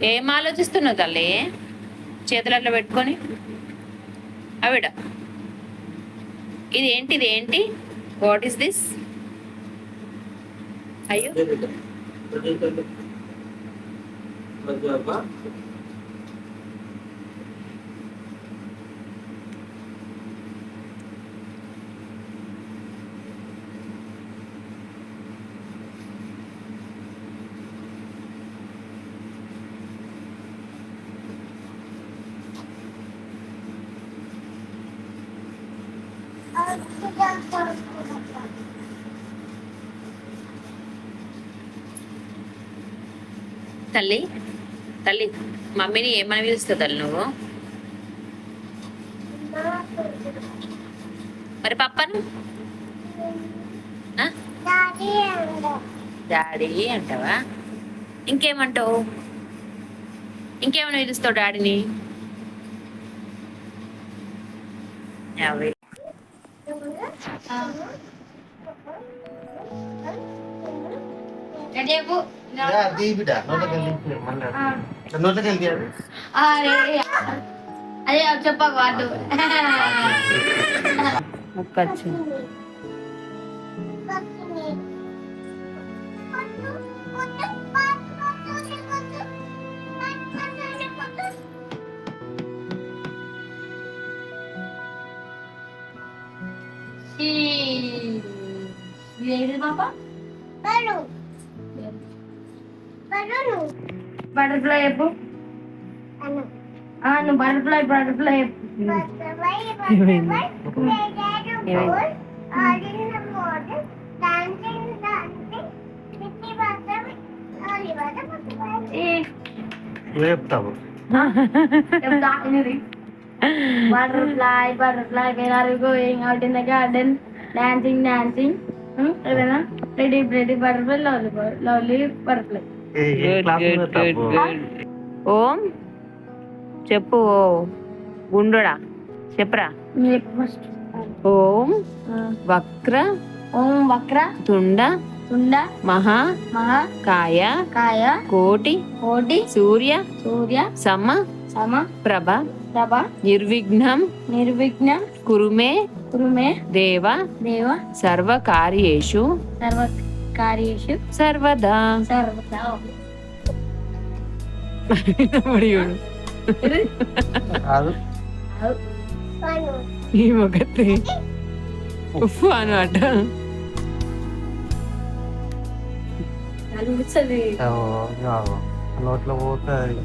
ఏం ఆలోచిస్తున్నావు తల్లి? చేతులు అట్లా పెట్టుకొని ఆవిడ ఇదేంటి? What is this? అయ్యో తల్లి తల్లి మమ్మీని ఏమని పిలుస్తావు తల్లి నువ్వు? మరి పప్పను డాడీ అంటావా? ఇంకేమంటావు? ఇంకేమని పిలుస్తావు డాడీని? అదే చెప్పక వాడు ముక్కచ్చు పాప బటర్ఫ్లై చెప్పు. నువ్వు బటర్ఫ్లై చెప్తావు. butterfly where are you going? Out in the garden dancing ఏదైనా pretty butterfly lovely butterfly. ఓం చెప్పు. ఓ గుండుడా చెప్పరా. ఓం వక్ర తుండ మహా కాయ కోటి సూర్య సమ ప్రభ నిర్విఘ్నం కురుమే దేవ సర్వకార్యేషు సర్వదా. ఈ మొగతి ఉప్పు అనమాట. నోట్లో పోతుంది.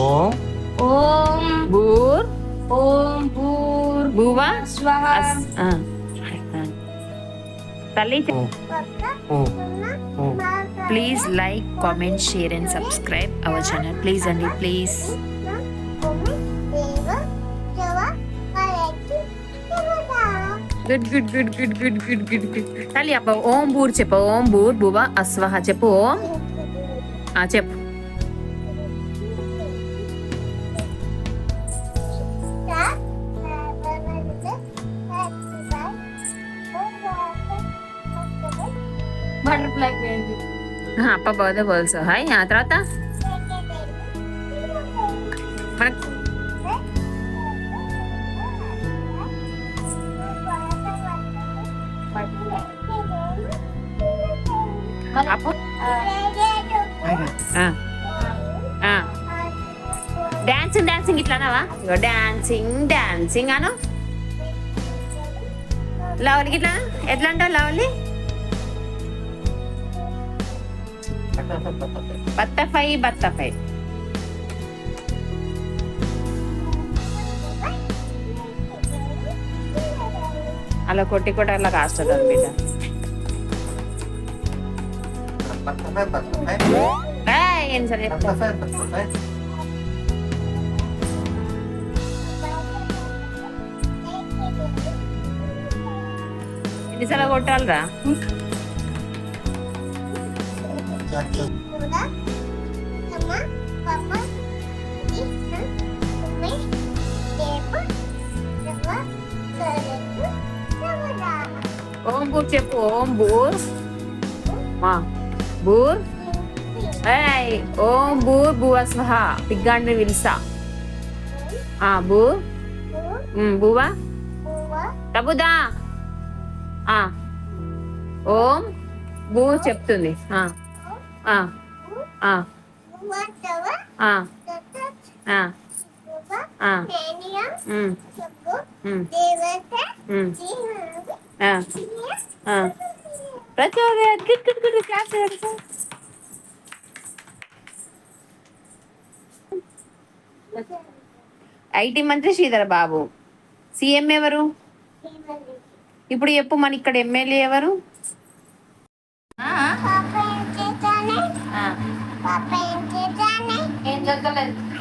ఓం భూర్ భువ స్వహ. తల్లి please like comment share and subscribe our channel please అండి ప్లీజ్. గుడ్ తల్లి అప్ప ఓం భూర్ చెప్పు. ఓం భూర్ భువ అస్వహ చెప్పు. ఓం చెప్పు. బటర్ఫ్లై అప్ప బోధ బోల్సో హాయ్. ఆ తర్వాత మనకు డాన్సింగ్ ఇట్లానావా? డాన్సింగ్ అను. లవలికి ఇట్లా ఎట్లా అంటావు? లవలి బత్తఫై అలా కొట్టి అలా కాస్తుంది బిడ్డ. ఏం సరే ఎన్నిసార్లు కొట్టాలరా? ఓం బూర్ చెప్పు. ఓం బూర్. ఆ, బూర్. ఏయ్, ఓం బూర్ భువస్వహ. పిగ్గాండ్రి విల్సా. బూర్. బువా. తబుదా. ఆ, ఓం బూర్ చెప్తుంది. ఆ, ఆ, ఆ, ఆ, ఆ, ఆ, ప్రచోదయ. Good good good. క్లాప్ చేయండి. ఐటీ మంత్రి శ్రీధర్ బాబు. సీఎం ఎవరు? ఇప్పుడు చెప్పు, మన ఇక్కడ ఎమ్మెల్యే ఎవరు? ఏం చదవలేదు.